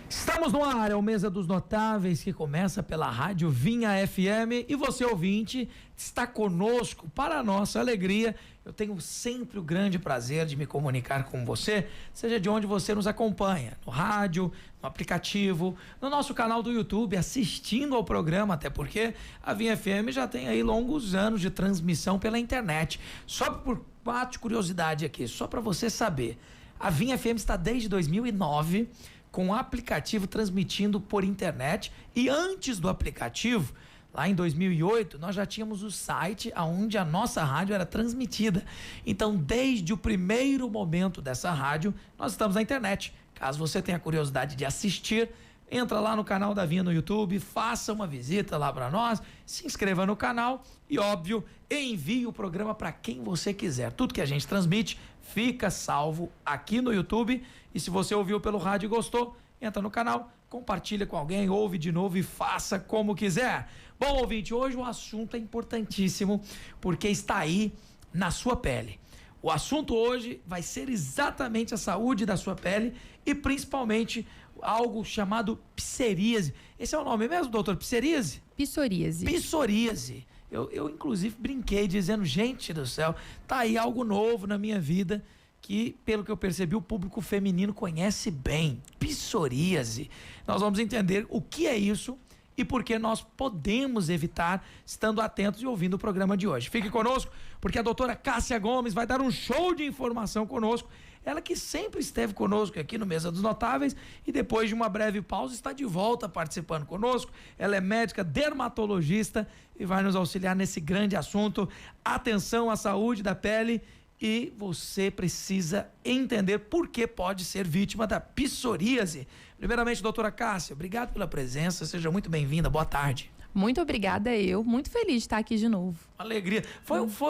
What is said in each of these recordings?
Estamos no ar, é o Mesa dos Notáveis, que começa pela Rádio Vinha FM, e você, ouvinte, está conosco. Para a nossa alegria, eu tenho sempre o grande prazer de me comunicar com você, seja de onde você nos acompanha, no rádio, no aplicativo, no nosso canal do YouTube, assistindo ao programa, até porque a Vinha FM já tem aí longos anos de transmissão pela internet. Só por parte curiosidade aqui, só para você saber, a Vinha FM está desde 2009 com o aplicativo transmitindo por internet, e antes do aplicativo, lá em 2008, nós já tínhamos o site onde a nossa rádio era transmitida. Então, desde o primeiro momento dessa rádio, nós estamos na internet. Caso você tenha curiosidade de assistir, entra lá no canal da Vinha no YouTube, faça uma visita lá para nós, se inscreva no canal e, óbvio, envie o programa para quem você quiser. Tudo que a gente transmite fica salvo aqui no YouTube, e se você ouviu pelo rádio e gostou, entra no canal, compartilha com alguém, ouve de novo e faça como quiser. Bom, ouvinte, hoje o assunto é importantíssimo porque está aí na sua pele. O assunto hoje vai ser exatamente a saúde da sua pele e principalmente algo chamado psoríase. Esse é o nome mesmo, doutor? Psoríase? Psoríase. Psoríase. Eu inclusive brinquei dizendo, gente do céu, tá aí algo novo na minha vida que, pelo que eu percebi, o público feminino conhece bem. Psoríase. Nós vamos entender o que é isso e por que nós podemos evitar, estando atentos e ouvindo o programa de hoje. Fique conosco, porque a doutora Cássia Gomes vai dar um show de informação conosco. Ela que sempre esteve conosco aqui no Mesa dos Notáveis e depois de uma breve pausa está de volta participando conosco. Ela é médica dermatologista e vai nos auxiliar nesse grande assunto. Atenção à saúde da pele, e você precisa entender por que pode ser vítima da psoríase. Primeiramente, doutora Cássia, obrigado pela presença, seja muito bem-vinda, boa tarde. Muito obrigada, muito feliz de estar aqui de novo. Alegria.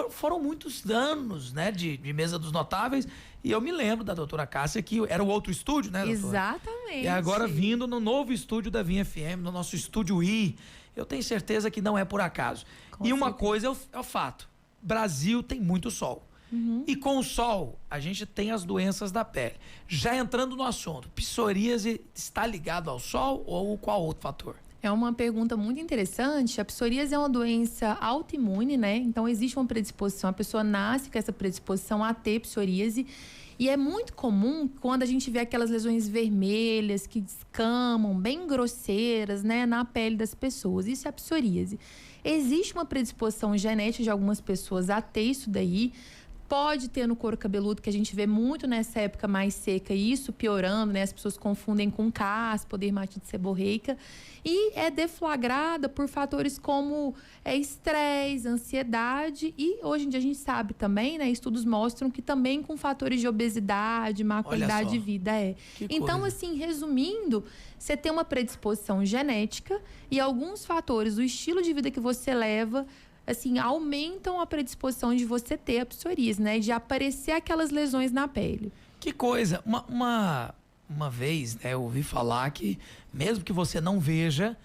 Foram muitos anos, né, de Mesa dos Notáveis, e eu me lembro da doutora Cássia, que era o outro estúdio, né, doutora? Exatamente. E agora vindo no novo estúdio da Vinha FM, no nosso estúdio I, eu tenho certeza que não é por acaso. Com e uma certeza. coisa é o fato, Brasil tem muito sol. E com o sol, a gente tem as doenças da pele. Já entrando no assunto, psoríase está ligado ao sol ou qual outro fator? É uma pergunta muito interessante. A psoríase é uma doença autoimune, né? Então existe uma predisposição, a pessoa nasce com essa predisposição a ter psoríase. E é muito comum quando a gente vê aquelas lesões vermelhas que descamam, bem grosseiras, né, na pele das pessoas. Isso é a psoríase. Existe uma predisposição genética de algumas pessoas a ter isso daí. Pode ter no couro cabeludo, que a gente vê muito nessa época mais seca, e isso piorando, né? As pessoas confundem com caspa, dermatite seborreica, e é deflagrada por fatores como estresse, ansiedade, e hoje em dia a gente sabe também, né? Estudos mostram que também com fatores de obesidade, má qualidade de vida. Então, assim, resumindo, você tem uma predisposição genética e alguns fatores do estilo de vida que você leva, assim, aumentam a predisposição de você ter a psoríase, né? De aparecer aquelas lesões na pele. Que coisa! Uma vez, né, eu ouvi falar que mesmo que você não veja,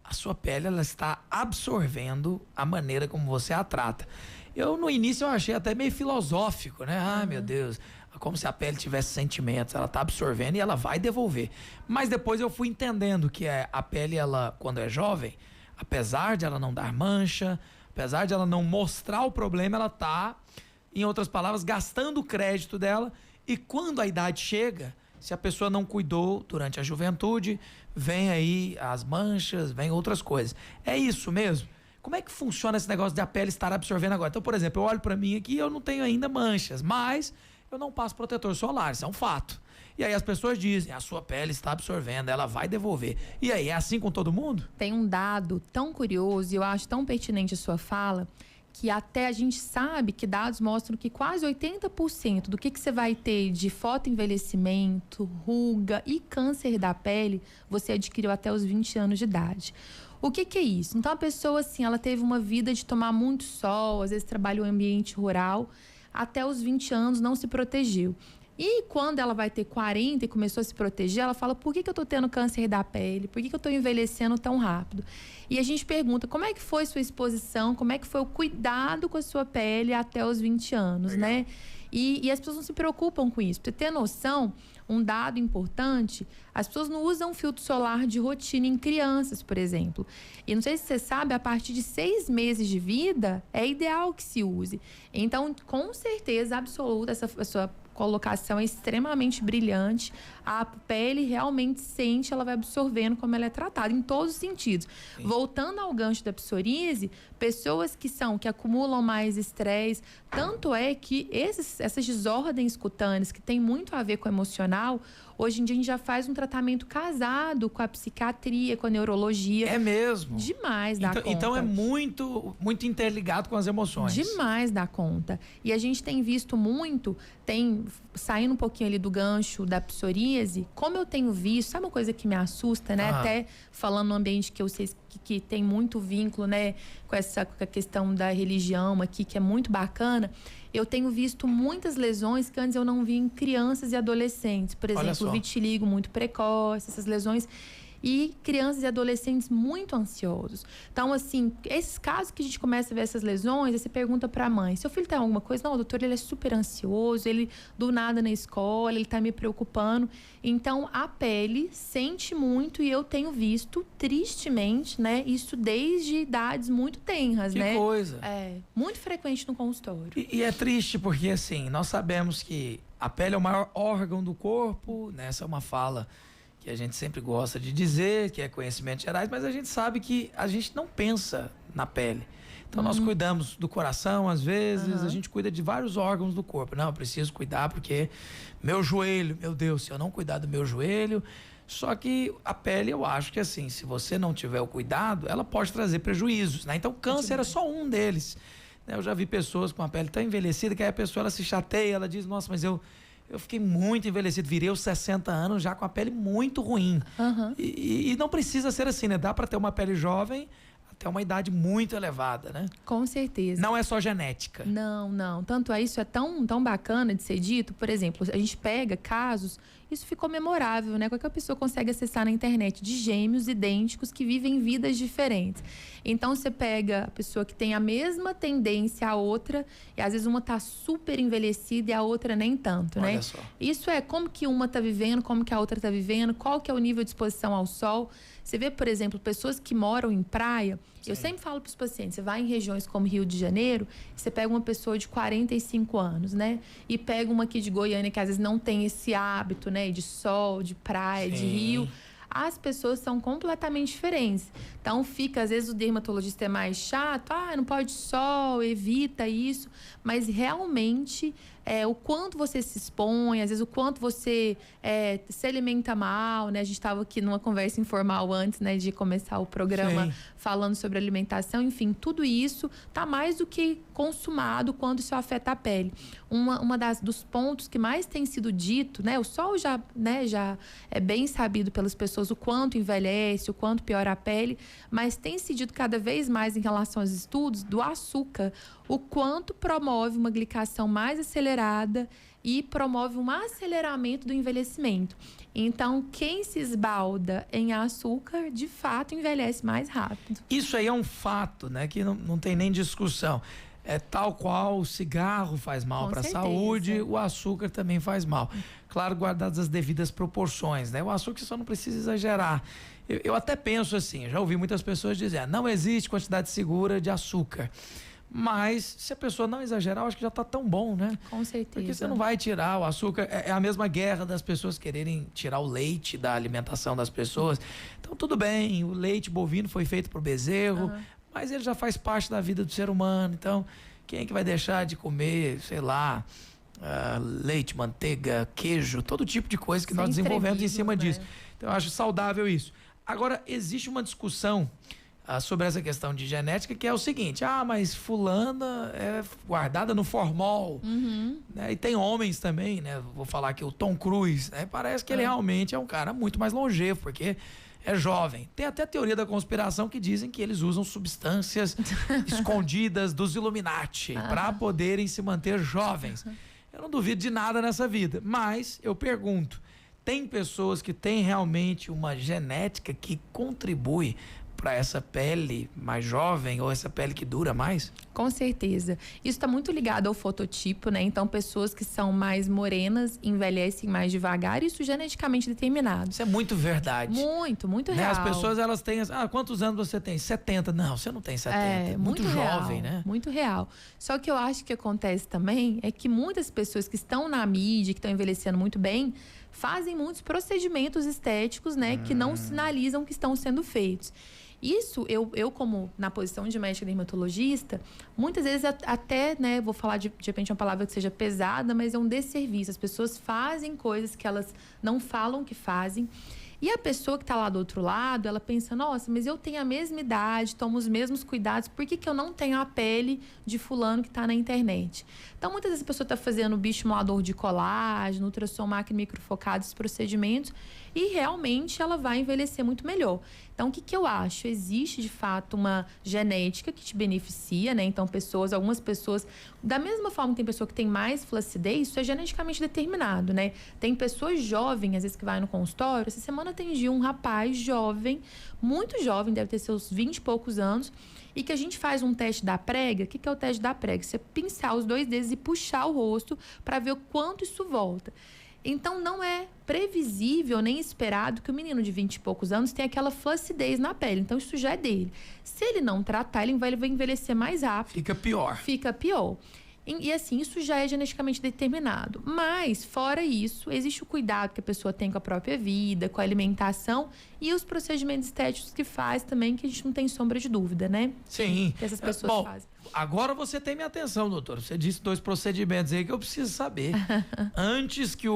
a sua pele, ela está absorvendo a maneira como você a trata. No início eu achei até meio filosófico, né? Ah, meu Deus, como se a pele tivesse sentimentos, ela está absorvendo e ela vai devolver. Mas depois eu fui entendendo que a pele, ela, quando é jovem, apesar de ela não dar mancha, apesar de ela não mostrar o problema, ela tá, em outras palavras, gastando o crédito dela, e quando a idade chega, se a pessoa não cuidou durante a juventude, vem aí as manchas, vem outras coisas. É isso mesmo? Como é que funciona esse negócio de a pele estar absorvendo agora? Então, por exemplo, eu olho pra mim aqui e eu não tenho ainda manchas, mas eu não passo protetor solar, isso é um fato. E aí as pessoas dizem, a sua pele está absorvendo, ela vai devolver. E aí, é assim com todo mundo? Tem um dado tão curioso e eu acho tão pertinente a sua fala, que até a gente sabe que dados mostram que quase 80% do que você vai ter de fotoenvelhecimento, ruga e câncer da pele, você adquiriu até os 20 anos de idade. O que é isso? Então a pessoa, assim, ela teve uma vida de tomar muito sol, às vezes trabalhou em ambiente rural, até os 20 anos não se protegeu. E quando ela vai ter 40 e começou a se proteger, ela fala, por que eu tô tendo câncer da pele? Por que eu tô envelhecendo tão rápido? E a gente pergunta, como é que foi sua exposição? Como é que foi o cuidado com a sua pele até os 20 anos, né? E as pessoas não se preocupam com isso. Pra você ter noção, um dado importante, as pessoas não usam filtro solar de rotina em crianças, por exemplo. E não sei se você sabe, a partir de 6 meses de vida, é ideal que se use. Então, com certeza absoluta, essa sua colocação é extremamente brilhante. A pele realmente sente, ela vai absorvendo como ela é tratada, em todos os sentidos. Sim. Voltando ao gancho da psoríase, pessoas que acumulam mais estresse, tanto é que essas desordens cutâneas, que tem muito a ver com o emocional, hoje em dia a gente já faz um tratamento casado com a psiquiatria, com a neurologia. É mesmo? Demais dá conta. Então é muito, muito interligado com as emoções. Demais dá conta. E a gente tem visto muito, saindo um pouquinho ali do gancho da psoríase, como eu tenho visto, sabe uma coisa que me assusta, né? Até falando no ambiente que eu sei que tem muito vínculo, né, com a questão da religião aqui, que é muito bacana. Eu tenho visto muitas lesões que antes eu não vi em crianças e adolescentes. Por exemplo, vitiligo muito precoce, essas lesões. E crianças e adolescentes muito ansiosos. Então, assim, esses casos que a gente começa a ver essas lesões, aí você pergunta pra mãe, seu filho tem alguma coisa? Não, doutor, ele é super ansioso, ele do nada na escola, ele tá me preocupando. Então, a pele sente muito e eu tenho visto, tristemente, né, isso desde idades muito tenras, né? Que coisa. É, muito frequente no consultório. E é triste porque, assim, nós sabemos que a pele é o maior órgão do corpo, né? Essa é uma fala que a gente sempre gosta de dizer, que é conhecimentos gerais, mas a gente sabe que a gente não pensa na pele. Então, nós cuidamos do coração, às vezes, a gente cuida de vários órgãos do corpo. Não, eu preciso cuidar porque meu joelho, meu Deus, se eu não cuidar do meu joelho... Só que a pele, eu acho que assim, se você não tiver o cuidado, ela pode trazer prejuízos, né? Então, câncer é só um deles. Eu já vi pessoas com a pele tão envelhecida que aí a pessoa ela se chateia, ela diz, nossa, mas eu fiquei muito envelhecido, virei aos 60 anos já com a pele muito ruim. E não precisa ser assim, né? Dá para ter uma pele jovem até uma idade muito elevada, né? Com certeza. Não é só genética. Não. Tanto é, isso é tão bacana de ser dito. Por exemplo, a gente pega casos, isso ficou memorável, né? Qualquer pessoa consegue acessar na internet, de gêmeos idênticos que vivem vidas diferentes. Então, você pega a pessoa que tem a mesma tendência à outra, e às vezes uma tá super envelhecida e a outra nem tanto, né? Olha só. Isso é como que uma tá vivendo, como que a outra tá vivendo, qual que é o nível de exposição ao sol. Você vê, por exemplo, pessoas que moram em praia. Sim. Eu sempre falo para os pacientes, você vai em regiões como Rio de Janeiro, você pega uma pessoa de 45 anos, né? E pega uma aqui de Goiânia que às vezes não tem esse hábito, né? De sol, de praia, Sim. de rio. As pessoas são completamente diferentes. Então, às vezes o dermatologista é mais chato, não pode sol, evita isso. Mas realmente, o quanto você se expõe, às vezes o quanto você se alimenta mal, né? A gente estava aqui numa conversa informal antes, né, de começar o programa. Sim. Falando sobre alimentação, enfim, tudo isso está mais do que consumado quando isso afeta a pele. Dos pontos que mais tem sido dito, né? O sol já é bem sabido pelas pessoas o quanto envelhece, o quanto piora a pele, mas tem se dito cada vez mais em relação aos estudos do açúcar, o quanto promove uma glicação mais acelerada e promove um aceleramento do envelhecimento. Então, quem se esbalda em açúcar, de fato, envelhece mais rápido. Isso aí é um fato, né? Que não tem nem discussão. É tal qual o cigarro faz mal para a saúde, o açúcar também faz mal. Claro, guardadas as devidas proporções, né? O açúcar só não precisa exagerar. Eu até penso assim, já ouvi muitas pessoas dizer, não existe quantidade segura de açúcar. Mas se a pessoa não exagerar, eu acho que já está tão bom, né? Com certeza. Porque você não vai tirar o açúcar. É a mesma guerra das pessoas quererem tirar o leite da alimentação das pessoas. Então, tudo bem, o leite bovino foi feito por bezerro, mas ele já faz parte da vida do ser humano. Então, quem é que vai deixar de comer, sei lá, leite, manteiga, queijo, todo tipo de coisa que nós desenvolvemos em cima disso. Então, eu acho saudável isso. Agora, existe uma discussão sobre essa questão de genética, que é o seguinte, mas fulana é guardada no formol, né? E tem homens também, né? Vou falar aqui o Tom Cruise, né? Parece que ele realmente é um cara muito mais longevo, porque é jovem. Tem até teoria da conspiração que dizem que eles usam substâncias escondidas dos Illuminati para poderem se manter jovens. Eu não duvido de nada nessa vida, mas eu pergunto, tem pessoas que têm realmente uma genética que contribui para essa pele mais jovem ou essa pele que dura mais? Com certeza. Isso está muito ligado ao fototipo, né? Então, pessoas que são mais morenas envelhecem mais devagar, isso geneticamente determinado. Isso é muito verdade. Muito real. As pessoas, elas têm... quantos anos você tem? 70. Não, você não tem 70. Muito jovem, real, né? Muito real. Só que eu acho que acontece também é que muitas pessoas que estão na mídia, que estão envelhecendo muito bem, fazem muitos procedimentos estéticos, né? Que não sinalizam que estão sendo feitos. Isso, eu como na posição de médica dermatologista, muitas vezes até, né, vou falar de repente uma palavra que seja pesada, mas é um desserviço. As pessoas fazem coisas que elas não falam que fazem. E a pessoa que está lá do outro lado, ela pensa, nossa, mas eu tenho a mesma idade, tomo os mesmos cuidados, por que eu não tenho a pele de fulano que está na internet? Então, muitas vezes a pessoa está fazendo bioestimulador de colágeno, ultrassom máquina microfocado, esses procedimentos, e realmente ela vai envelhecer muito melhor. Então, o que eu acho? Existe, de fato, uma genética que te beneficia, né? Então, algumas pessoas, da mesma forma que tem pessoa que tem mais flacidez, isso é geneticamente determinado, né? Tem pessoas jovens, às vezes, que vai no consultório. Essa semana atendi um rapaz jovem, muito jovem, deve ter seus 20 e poucos anos, e que a gente faz um teste da prega. O que é o teste da prega? Você pinçar os 2 dedos e puxar o rosto para ver o quanto isso volta. Então, não é previsível nem esperado que o menino de 20 e poucos anos tenha aquela flacidez na pele. Então, isso já é dele. Se ele não tratar, ele vai envelhecer mais rápido. Fica pior. Fica pior. E assim, isso já é geneticamente determinado. Mas, fora isso, existe o cuidado que a pessoa tem com a própria vida, com a alimentação e os procedimentos estéticos que faz também, que a gente não tem sombra de dúvida, né? Sim. Que essas pessoas fazem. Agora você tem minha atenção, doutor. Você disse 2 procedimentos aí que eu preciso saber. Antes que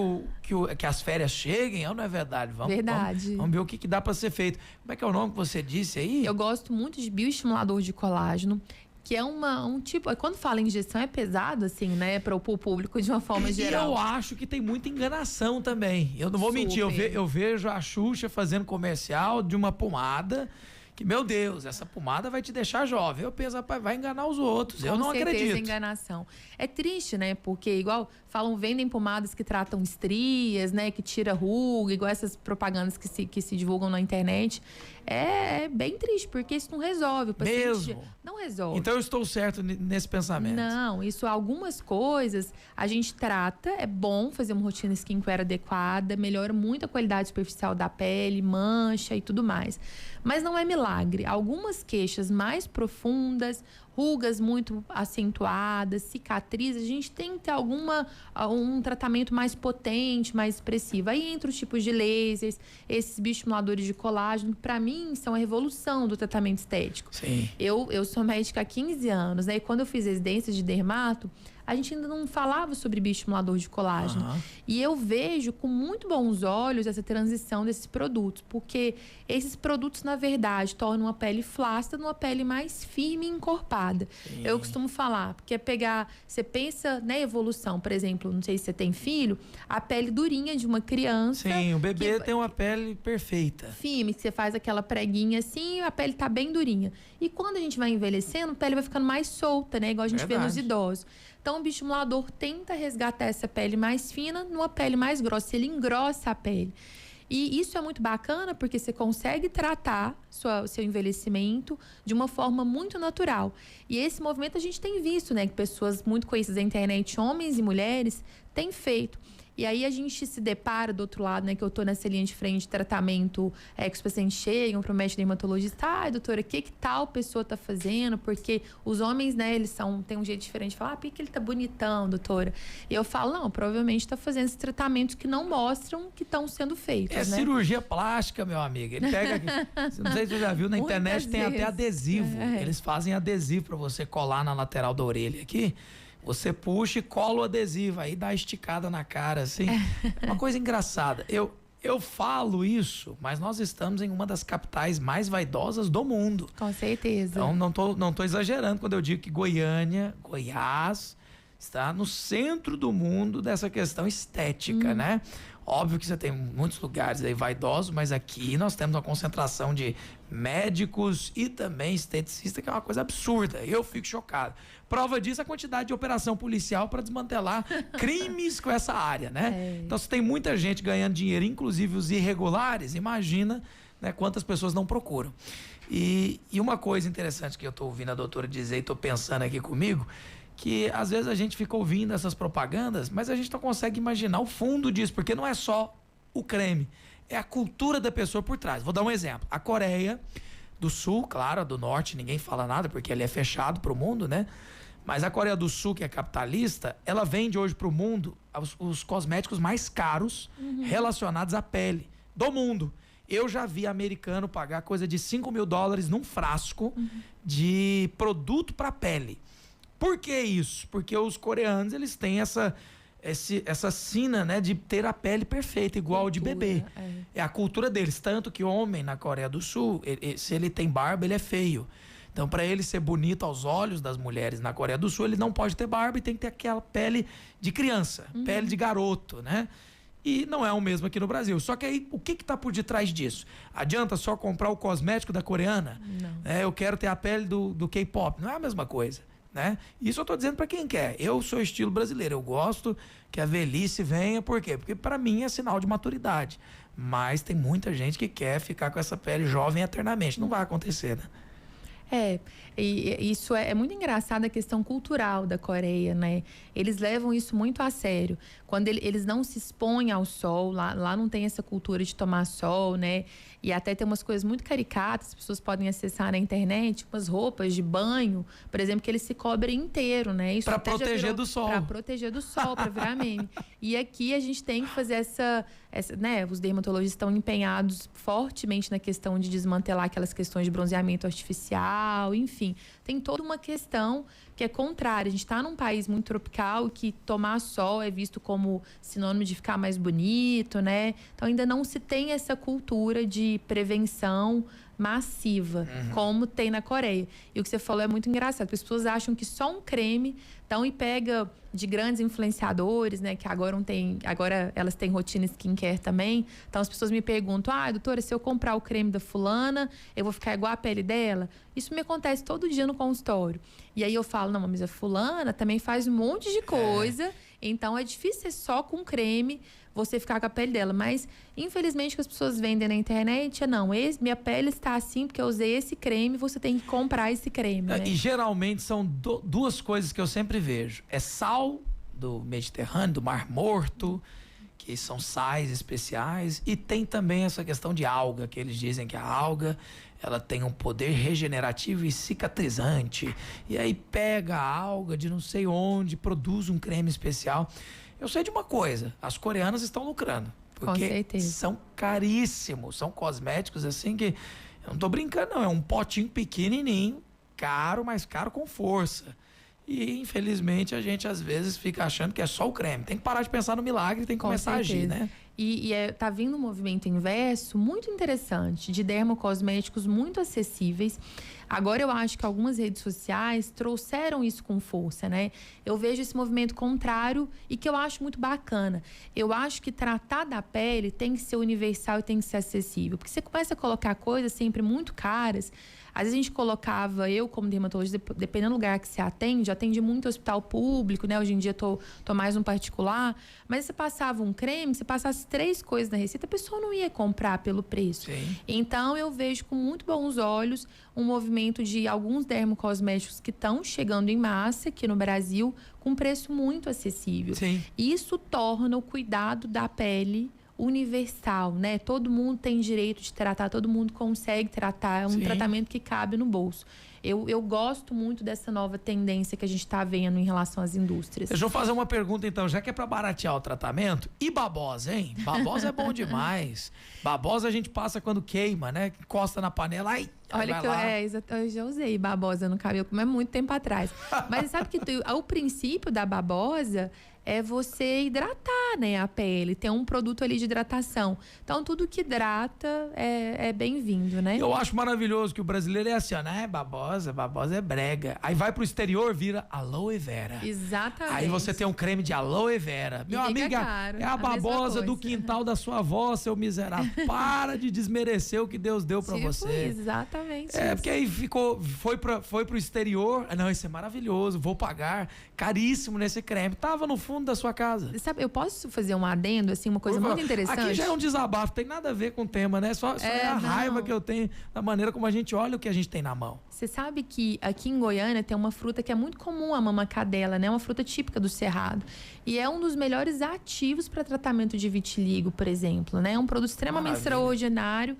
as férias cheguem, não é verdade? Verdade. Vamos ver o que dá para ser feito. Como é que é o nome que você disse aí? Eu gosto muito de bioestimulador de colágeno, que é um tipo... Quando fala em injeção é pesado, assim, né? Para o público de uma forma geral. E eu acho que tem muita enganação também. Eu não vou mentir, eu vejo a Xuxa fazendo comercial de uma pomada... Que, meu Deus, essa pomada vai te deixar jovem. Eu penso, rapaz, vai enganar os outros. Eu não acredito. Com certeza, enganação. É triste, né? Porque, igual, vendem pomadas que tratam estrias, né? Que tira ruga, igual essas propagandas que se divulgam na internet. É bem triste, porque isso não resolve. O paciente mesmo? Não resolve. Então eu estou certo nesse pensamento. Não, algumas coisas a gente trata, é bom fazer uma rotina skincare adequada, melhora muito a qualidade superficial da pele, mancha e tudo mais. Mas não é milagre. Algumas queixas mais profundas, rugas muito acentuadas, cicatrizes, a gente tem que ter um tratamento mais potente, mais expressivo. Aí entra os tipos de lasers, esses bioestimuladores de colágeno, que para mim são a revolução do tratamento estético. Sim. Eu sou médica há 15 anos, né? E quando eu fiz residência de dermato, a gente ainda não falava sobre bioestimulador de colágeno. E eu vejo com muito bons olhos essa transição desses produtos, porque esses produtos, na verdade, tornam a pele flácida numa pele mais firme e encorpada. Sim. Eu costumo falar, porque você pensa na evolução, por exemplo, não sei se você tem filho, a pele durinha de uma criança. Sim, o bebê tem uma pele perfeita. Firme, que você faz aquela preguinha assim, a pele tá bem durinha. E quando a gente vai envelhecendo, a pele vai ficando mais solta, né? Igual a gente vê nos idosos. Então, o bioestimulador tenta resgatar essa pele mais fina numa pele mais grossa. Ele engrossa a pele. E isso é muito bacana porque você consegue tratar seu envelhecimento de uma forma muito natural. E esse movimento a gente tem visto, né? Que pessoas muito conhecidas na internet, homens e mulheres, têm feito. E aí a gente se depara do outro lado, né? Que eu tô nessa linha de frente de tratamento, que os pacientes chegam pro médico dermatologista. Ai, doutora, o que tal pessoa tá fazendo? Porque os homens, né, eles têm um jeito diferente de falar, por que ele tá bonitão, doutora? E eu falo, não, provavelmente tá fazendo esses tratamentos que não mostram que estão sendo feitos, né? Cirurgia plástica, meu amigo. Ele pega aqui. Não sei se você já viu, na internet tem até adesivo. Eles fazem adesivo para você colar na lateral da orelha aqui. Você puxa e cola o adesivo, aí dá uma esticada na cara, assim. É uma coisa engraçada. Eu falo isso, mas nós estamos em uma das capitais mais vaidosas do mundo. Com certeza. Então, não tô exagerando quando eu digo que Goiás, está no centro do mundo dessa questão estética, né? Óbvio que você tem muitos lugares aí vaidosos, mas aqui nós temos uma concentração de médicos e também esteticistas, que é uma coisa absurda. Eu fico chocado. Prova disso a quantidade de operação policial para desmantelar crimes com essa área, né? Então, se tem muita gente ganhando dinheiro, inclusive os irregulares, imagina né? Quantas pessoas não procuram. E uma coisa interessante que eu estou ouvindo a doutora dizer e estou pensando aqui comigo, que às vezes a gente fica ouvindo essas propagandas, mas a gente não consegue imaginar o fundo disso, porque não é só o creme, é a cultura da pessoa por trás. Vou dar um exemplo. A Coreia do Sul, claro, a do Norte ninguém fala nada, porque ele é fechado para o mundo, né? Mas a Coreia do Sul, que é capitalista, ela vende hoje para o mundo os cosméticos mais caros relacionados à pele do mundo. Eu já vi americano pagar coisa de $5.000 num frasco de produto para pele. Por que isso? Porque os coreanos, eles têm essa sina, né, de ter a pele perfeita, igual de bebê. É a cultura deles. Tanto que homem na Coreia do Sul, se ele tem barba, ele é feio. Então, para ele ser bonito aos olhos das mulheres na Coreia do Sul, ele não pode ter barba e tem que ter aquela pele de criança, pele de garoto, né? E não é o mesmo aqui no Brasil. Só que aí, o que está por detrás disso? Adianta só comprar o cosmético da coreana? Não. Eu quero ter a pele do K-pop. Não é a mesma coisa, né? Isso eu estou dizendo para quem quer. Eu sou estilo brasileiro. Eu gosto que a velhice venha. Por quê? Porque para mim é sinal de maturidade. Mas tem muita gente que quer ficar com essa pele jovem eternamente. Não vai acontecer, né? E isso é muito engraçado, a questão cultural da Coreia, né? Eles levam isso muito a sério. Quando eles não se expõem ao sol, lá não tem essa cultura de tomar sol, né? E até tem umas coisas muito caricatas, as pessoas podem acessar na internet, umas roupas de banho, por exemplo, que eles se cobrem inteiro, né? Isso pra proteger do sol. Pra proteger do sol, pra virar meme. E aqui a gente tem que fazer essa, né? Os dermatologistas estão empenhados fortemente na questão de desmantelar aquelas questões de bronzeamento artificial, enfim. Tem toda uma questão que é contrária. A gente está num país muito tropical e que tomar sol é visto como sinônimo de ficar mais bonito, né? Então ainda não se tem essa cultura de prevenção massiva, como tem na Coreia. E o que você falou é muito engraçado, porque as pessoas acham que só um creme, então, e pega de grandes influenciadores, né, que agora elas têm rotina skincare também. Então, as pessoas me perguntam, doutora, se eu comprar o creme da fulana, eu vou ficar igual a pele dela? Isso me acontece todo dia no consultório. E aí eu falo, não, mas a fulana também faz um monte de coisa, então é difícil ser só com creme você ficar com a pele dela. Mas, infelizmente, o que as pessoas vendem na internet não, minha pele está assim porque eu usei esse creme, você tem que comprar esse creme, né? E geralmente são duas coisas que eu sempre vejo. É sal do Mediterrâneo, do Mar Morto, que são sais especiais, e tem também essa questão de alga, que eles dizem que a alga, ela tem um poder regenerativo e cicatrizante. E aí pega a alga de não sei onde, produz um creme especial. Eu sei de uma coisa, as coreanas estão lucrando. Porque são caríssimos, são cosméticos assim que, eu não tô brincando não, é um potinho pequenininho, caro, mas caro com força. E infelizmente a gente às vezes fica achando que é só o creme. Tem que parar de pensar no milagre e tem que começar a agir, né? Tá vindo um movimento inverso muito interessante, de dermocosméticos muito acessíveis. Agora eu acho que algumas redes sociais trouxeram isso com força, né? Eu vejo esse movimento contrário e que eu acho muito bacana. Eu acho que tratar da pele tem que ser universal e tem que ser acessível. Porque você começa a colocar coisas sempre muito caras. Às vezes a gente colocava, eu como dermatologista, dependendo do lugar que você atende, atende muito hospital público, né? Hoje em dia tô mais no particular. Mas você passava um creme, você passasse 3 coisas na receita, a pessoa não ia comprar pelo preço. Sim. Então eu vejo com muito bons olhos um movimento de alguns dermocosméticos que estão chegando em massa aqui no Brasil com preço muito acessível. Sim. Isso torna o cuidado da pele universal, né? Todo mundo tem direito de tratar, todo mundo consegue tratar, é um tratamento que cabe no bolso. Eu gosto muito dessa nova tendência que a gente está vendo em relação às indústrias. Deixa eu fazer uma pergunta então, já que é para baratear o tratamento, e babosa, hein? Babosa é bom demais. Babosa a gente passa quando queima, né? Encosta na panela, ai, olha que eu já usei babosa no cabelo, mas muito tempo atrás. Mas sabe que o princípio da babosa é você hidratar, né, a pele. Tem um produto ali de hidratação. Então, tudo que hidrata é bem-vindo, né? Eu acho maravilhoso que o brasileiro é assim, né? Babosa é brega. Aí vai pro exterior, vira aloe vera. Exatamente. Aí você tem um creme de aloe vera. Meu amigo, é a babosa do quintal da sua avó, seu miserável. Para de desmerecer o que Deus deu pra você. Exatamente. Porque aí foi pro exterior. Não, isso é maravilhoso, vou pagar caríssimo nesse creme. Tava no fundo da sua casa. Sabe, eu posso Posso fazer um adendo, assim, uma coisa muito interessante? Aqui já é um desabafo, tem nada a ver com o tema, né? Só é a raiva que eu tenho da maneira como a gente olha o que a gente tem na mão. Você sabe que aqui em Goiânia tem uma fruta que é muito comum, a mamacadela, né? Uma fruta típica do Cerrado. E é um dos melhores ativos para tratamento de vitiligo, por exemplo, né? É um produto extremamente extraordinário.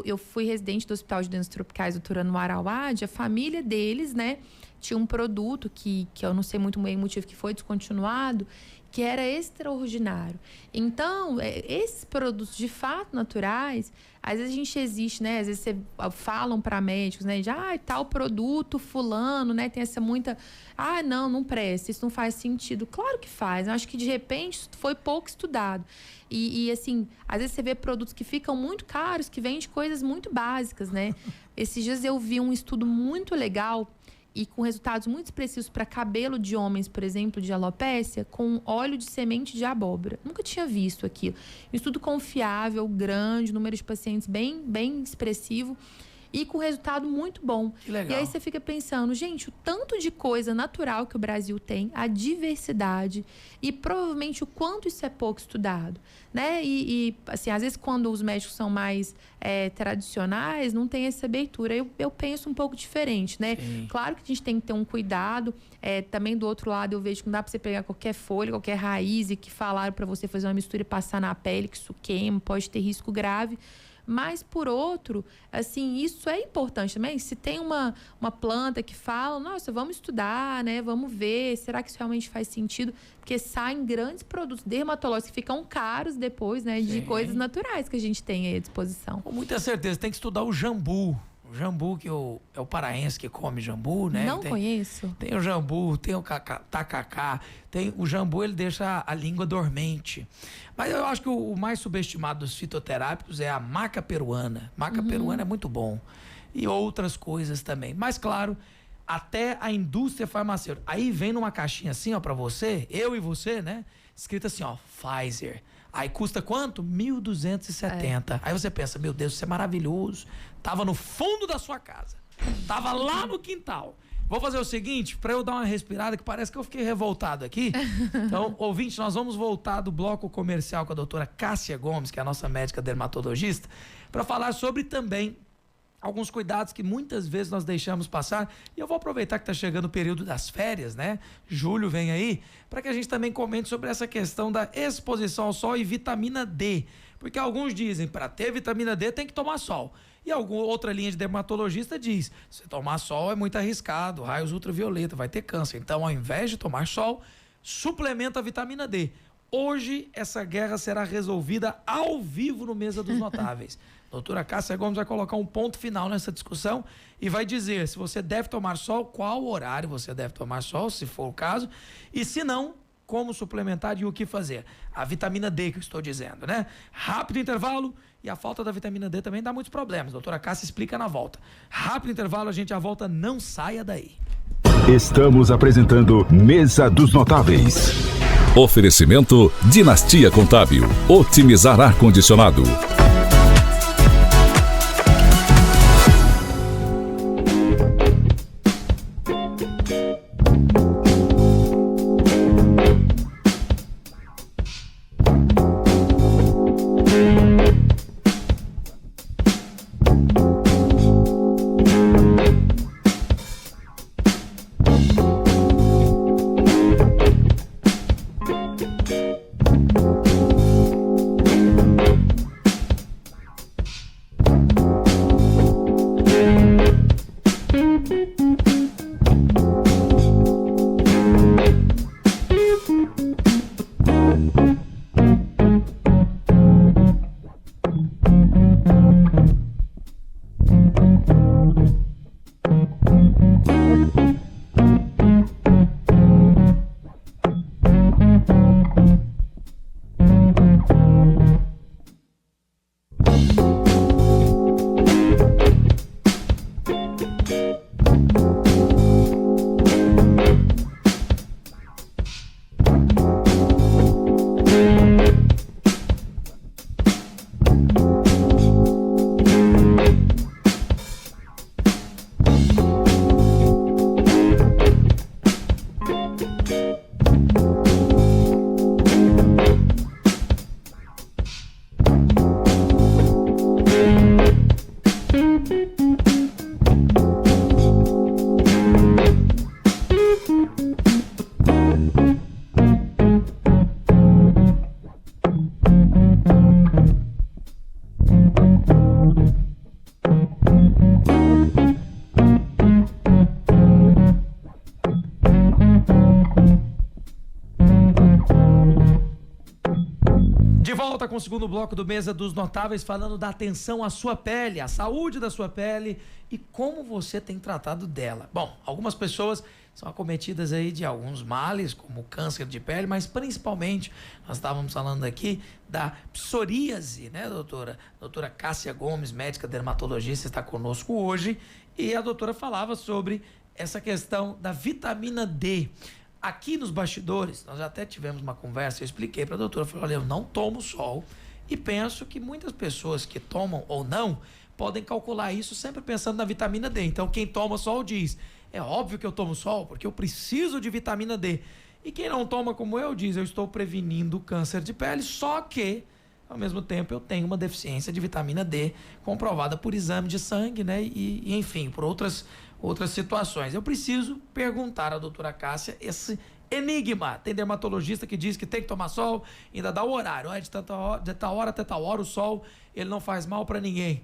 Eu fui residente do Hospital de Doenças Tropicais do Turano Marauade. A família deles, né, tinha um produto que eu não sei muito bem o motivo que foi descontinuado, que era extraordinário. Então, esses produtos de fato naturais, às vezes a gente existe, né? Às vezes você falam para médicos, né? De, tal produto fulano, né? Tem essa muita... não presta, isso não faz sentido. Claro que faz. Eu acho que, de repente, isso foi pouco estudado. E, assim, às vezes você vê produtos que ficam muito caros, que vêm de coisas muito básicas, né? Esses dias eu vi um estudo muito legal e com resultados muito expressivos para cabelo de homens, por exemplo, de alopécia, com óleo de semente de abóbora. Nunca tinha visto aquilo. Um estudo confiável, grande, número de pacientes bem, bem expressivo e com resultado muito bom. Que legal. E aí você fica pensando, gente, o tanto de coisa natural que o Brasil tem, a diversidade e provavelmente o quanto isso é pouco estudado, né? E assim, às vezes quando os médicos são mais tradicionais, não tem essa abertura. Eu penso um pouco diferente, né? Sim. Claro que a gente tem que ter um cuidado. Também do outro lado eu vejo que não dá para você pegar qualquer folha, qualquer raiz e que falaram para você fazer uma mistura e passar na pele, que isso queima, pode ter risco grave. Mas, por outro, assim, isso é importante também. Se tem uma planta que fala, nossa, vamos estudar, né? Vamos ver, será que isso realmente faz sentido? Porque saem grandes produtos dermatológicos que ficam caros depois, né? De coisas naturais que a gente tem aí à disposição. Com muita certeza, tem que estudar o jambu. O jambu, que é o paraense que come jambu, né? Não conheço. Tem o jambu, tem o tacacá. O jambu, ele deixa a língua dormente. Mas eu acho que o mais subestimado dos fitoterápicos é a maca peruana. Maca peruana é muito bom. E outras coisas também. Mas, claro, até a indústria farmacêutica. Aí vem numa caixinha assim, ó, pra você, eu e você, né? Escrito assim, ó, Pfizer. Aí custa quanto? 1.270. Aí você pensa, meu Deus, isso é maravilhoso. Tava no fundo da sua casa. Tava lá no quintal. Vou fazer o seguinte, para eu dar uma respirada, que parece que eu fiquei revoltado aqui. Então, ouvinte, nós vamos voltar do bloco comercial com a doutora Cássia Gomes, que é a nossa médica dermatologista, para falar sobre também alguns cuidados que muitas vezes nós deixamos passar. E eu vou aproveitar que está chegando o período das férias, né? Julho vem aí, para que a gente também comente sobre essa questão da exposição ao sol e vitamina D. Porque alguns dizem, para ter vitamina D tem que tomar sol. E alguma outra linha de dermatologista diz, se tomar sol é muito arriscado, raios ultravioleta, vai ter câncer. Então, ao invés de tomar sol, suplementa a vitamina D. Hoje, essa guerra será resolvida ao vivo no Mesa dos Notáveis. Doutora Cássia Gomes vai colocar um ponto final nessa discussão e vai dizer se você deve tomar sol, qual horário você deve tomar sol, se for o caso, e se não, como suplementar e o que fazer. A vitamina D que eu estou dizendo, né? Rápido intervalo, e a falta da vitamina D também dá muitos problemas. Doutora Cássia explica na volta. Rápido intervalo, a gente já volta, não saia daí. Estamos apresentando Mesa dos Notáveis. Oferecimento Dinastia Contábil. Otimizar ar-condicionado. volta com o segundo bloco do Mesa dos Notáveis, falando da atenção à sua pele, à saúde da sua pele e como você tem tratado dela. Bom, algumas pessoas são acometidas aí de alguns males, como câncer de pele, mas principalmente, nós estávamos falando aqui da psoríase, né, doutora? Doutora Cássia Gomes, médica dermatologista, está conosco hoje, e a doutora falava sobre essa questão da vitamina D. Aqui nos bastidores, nós já até tivemos uma conversa, eu expliquei para a doutora, falei, olha, eu não tomo sol e penso que muitas pessoas que tomam ou não podem calcular isso sempre pensando na vitamina D. Então, quem toma sol diz, é óbvio que eu tomo sol porque eu preciso de vitamina D. E quem não toma como eu diz, eu estou prevenindo o câncer de pele, só que, ao mesmo tempo, eu tenho uma deficiência de vitamina D comprovada por exame de sangue, né? E enfim, por outras situações. Eu preciso perguntar à doutora Cássia esse enigma. Tem dermatologista que diz que tem que tomar sol, ainda dá o horário, de tal hora até tal hora o sol, ele não faz mal para ninguém.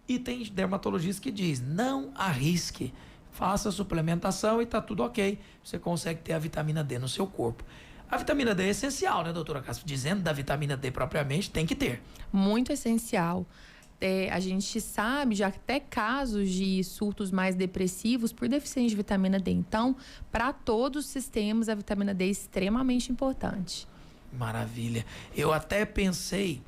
E tem dermatologista que diz, não arrisque, faça a suplementação e tá tudo ok, você consegue ter a vitamina D no seu corpo. A vitamina D é essencial, né, doutora Cássia? Dizendo da vitamina D propriamente, tem que ter. Muito essencial. A gente sabe de até casos de surtos mais depressivos por deficiência de vitamina D. Então, para todos os sistemas, a vitamina D é extremamente importante. Maravilha. Eu até pensei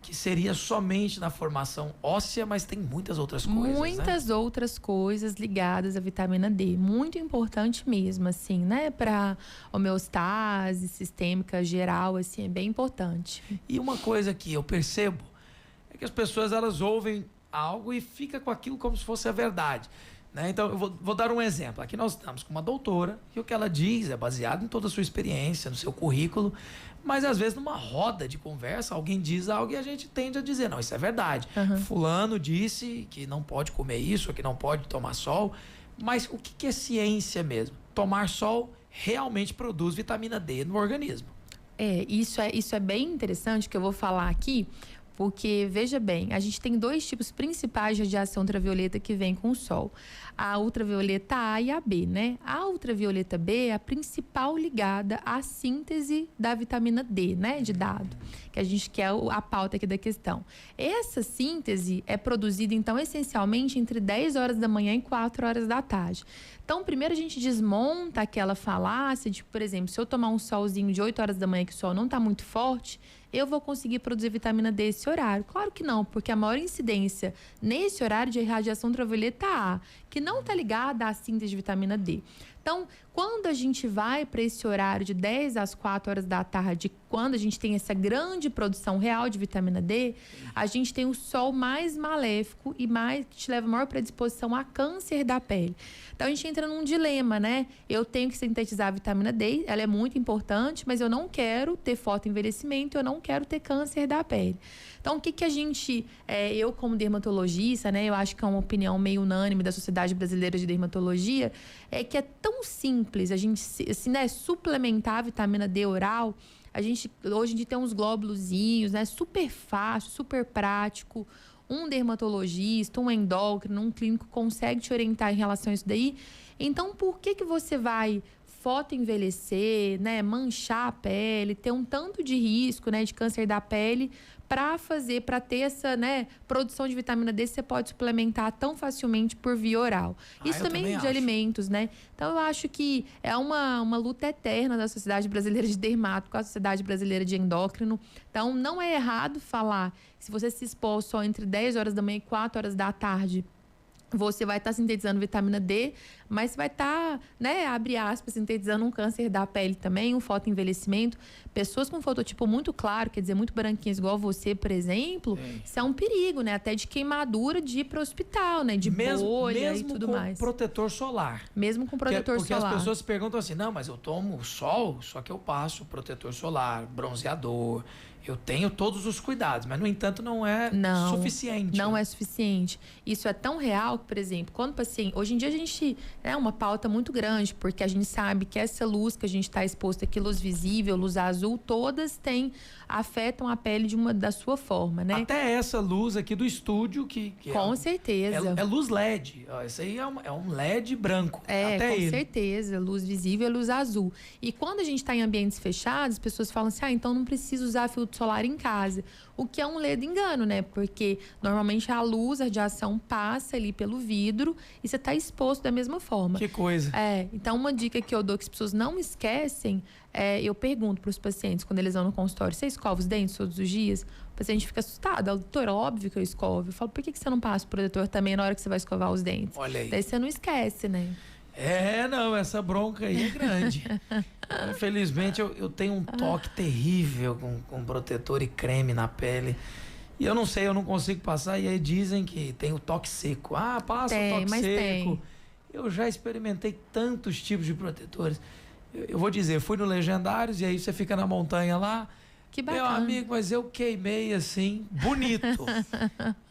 que seria somente na formação óssea, mas tem muitas outras coisas, Muitas outras coisas ligadas à vitamina D. Muito importante mesmo, assim, né? Para homeostase sistêmica geral, assim, é bem importante. E uma coisa que eu percebo é que as pessoas, elas ouvem algo e fica com aquilo como se fosse a verdade, né? Então, eu vou dar um exemplo. Aqui nós estamos com uma doutora e o que ela diz é baseado em toda a sua experiência, no seu currículo, mas às vezes numa roda de conversa, alguém diz algo e a gente tende a dizer, não, isso é verdade. Fulano disse que não pode comer isso, que não pode tomar sol, mas o que é ciência mesmo? Tomar sol realmente produz vitamina D no organismo. Isso é bem interessante que eu vou falar aqui, porque, veja bem, a gente tem dois tipos principais de radiação ultravioleta que vem com o sol. A ultravioleta A e a B, né? A ultravioleta B é a principal ligada à síntese da vitamina D, né? De dado, que a gente quer a pauta aqui da questão. Essa síntese é produzida, então, essencialmente entre 10 horas da manhã e 4 horas da tarde. Então, primeiro a gente desmonta aquela falácia de, por exemplo, se eu tomar um solzinho de 8 horas da manhã que o sol não está muito forte, eu vou conseguir produzir vitamina D nesse horário. Claro que não, porque a maior incidência nesse horário de radiação ultravioleta A, que não está ligada à síntese de vitamina D. Então, quando a gente vai para esse horário de 10 às 4 horas da tarde, quando a gente tem essa grande produção real de vitamina D, a gente tem o sol mais maléfico e mais que te leva a maior predisposição a câncer da pele. Então, a gente entra num dilema, né? Eu tenho que sintetizar a vitamina D, ela é muito importante, mas eu não quero ter fotoenvelhecimento, eu não quero ter câncer da pele. Então, o que a gente, eu como dermatologista, né, eu acho que é uma opinião meio unânime da Sociedade Brasileira de Dermatologia, é que é tão simples a gente, assim, né, suplementar a vitamina D oral. A gente, hoje em dia, tem uns glóbulozinhos, né, super fácil, super prático. Um dermatologista, um endócrino, um clínico consegue te orientar em relação a isso daí. Então, por que você vai fotoenvelhecer, né, manchar a pele, ter um tanto de risco, né, de câncer da pele, para ter essa, né, produção de vitamina D, você pode suplementar tão facilmente por via oral. Isso também de alimentos, né? Então, eu acho que é uma luta eterna da Sociedade Brasileira de Dermato com a Sociedade Brasileira de Endócrino. Então, não é errado falar que se você se expor só entre 10 horas da manhã e 4 horas da tarde, você vai estar sintetizando vitamina D, mas você vai estar, né, abre aspas, sintetizando um câncer da pele também, um fotoenvelhecimento. Pessoas com fototipo muito claro, quer dizer, muito branquinhas, igual você, por exemplo, isso é um perigo, né? Até de queimadura, de ir para o hospital, né? De bolha e tudo mais. Mesmo com protetor solar. Mesmo com protetor solar. Porque as pessoas se perguntam assim, não, mas eu tomo sol, só que eu passo protetor solar, bronzeador, eu tenho todos os cuidados, mas, no entanto, não é suficiente. Não é suficiente. Isso é tão real que, por exemplo, quando o paciente... Hoje em dia a gente... É uma pauta muito grande, porque a gente sabe que essa luz que a gente está exposto aqui, luz visível, luz azul, todas afetam a pele da sua forma, né? Até essa luz aqui do estúdio, que com certeza. É luz LED. Isso aí é um LED branco. Até com certeza. Luz visível e luz azul. E quando a gente está em ambientes fechados, as pessoas falam assim, então não preciso usar filtro protetor solar em casa. O que é um ledo engano, né? Porque normalmente a luz, a radiação passa ali pelo vidro e você está exposto da mesma forma. Que coisa. Então uma dica que eu dou que as pessoas não esquecem, eu pergunto para os pacientes, quando eles vão no consultório, você escova os dentes todos os dias? O paciente fica assustado. Doutor, óbvio que eu escovo. Eu falo, por que você não passa o protetor também na hora que você vai escovar os dentes? Olha aí. Daí você não esquece, né? Não, essa bronca aí é grande. Infelizmente, eu tenho um toque terrível com protetor e creme na pele. E eu não sei, eu não consigo passar. E aí dizem que tem o toque seco. Passa o toque seco. Tem. Eu já experimentei tantos tipos de protetores. Eu vou dizer, fui no Legendários e aí você fica na montanha lá. Que bacana. Meu amigo, mas eu queimei assim, bonito.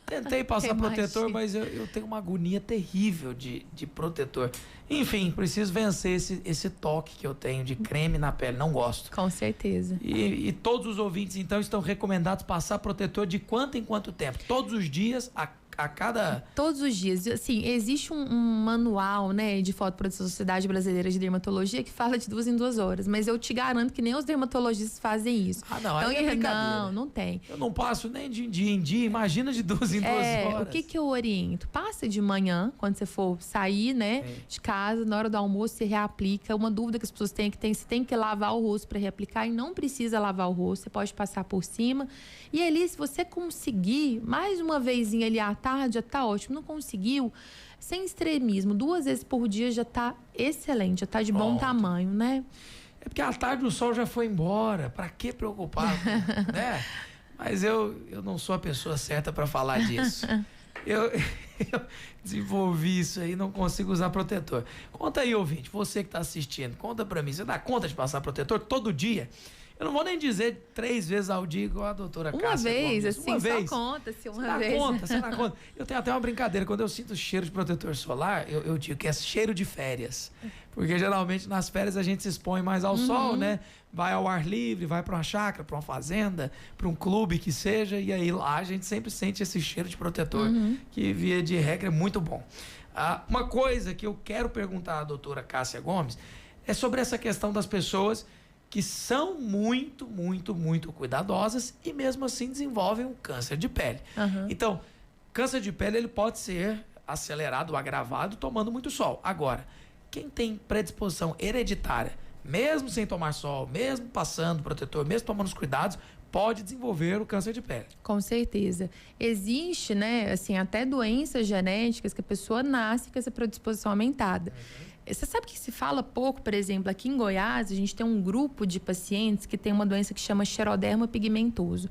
Tentei passar protetor, mas eu tenho uma agonia terrível de protetor. Enfim, preciso vencer esse toque que eu tenho de creme na pele. Não gosto. Com certeza. E todos os ouvintes, então, estão recomendados passar protetor de quanto em quanto tempo? Todos os dias, a cada... Todos os dias. Assim, existe um manual, né, de fotoproteção da Sociedade Brasileira de Dermatologia que fala de 2 em 2 horas. Mas eu te garanto que nem os dermatologistas fazem isso. Não, aí é brincadeira. Não tem. Eu não passo nem de dia em dia, imagina de 2 em 2 horas. O que eu oriento? Passa de manhã, quando você for sair, né, de casa, na hora do almoço, você reaplica. Uma dúvida que as pessoas têm é que você tem que lavar o rosto para reaplicar e não precisa lavar o rosto, você pode passar por cima. E ali, se você conseguir, mais uma vezinha ali à tarde, já tá ótimo. Não conseguiu, sem extremismo, 2 vezes por dia já tá excelente, já tá de bom tamanho, né? É porque à tarde o sol já foi embora, pra que preocupar, né? Mas eu não sou a pessoa certa para falar disso. Eu desenvolvi isso aí, não consigo usar protetor. Conta aí, ouvinte, você que tá assistindo, conta pra mim, você dá conta de passar protetor todo dia? Eu não vou nem dizer 3 vezes ao dia, igual a doutora Cássia. Uma vez, assim, uma vez. Só conta-se uma vez. Você dá conta. Eu tenho até uma brincadeira. Quando eu sinto cheiro de protetor solar, eu digo que é cheiro de férias. Porque geralmente nas férias a gente se expõe mais ao sol, né? Vai ao ar livre, vai para uma chácara, para uma fazenda, para um clube que seja. E aí lá a gente sempre sente esse cheiro de protetor, que via de regra é muito bom. Uma coisa que eu quero perguntar à doutora Cássia Gomes é sobre essa questão das pessoas que são muito, muito, muito cuidadosas e mesmo assim desenvolvem um câncer de pele. Então, câncer de pele ele pode ser acelerado ou agravado tomando muito sol. Agora, quem tem predisposição hereditária, mesmo sem tomar sol, mesmo passando protetor, mesmo tomando os cuidados, pode desenvolver o câncer de pele. Com certeza. Existe, né, assim, até doenças genéticas que a pessoa nasce com essa predisposição aumentada. Você sabe que se fala pouco, por exemplo, aqui em Goiás, a gente tem um grupo de pacientes que tem uma doença que chama xeroderma pigmentoso.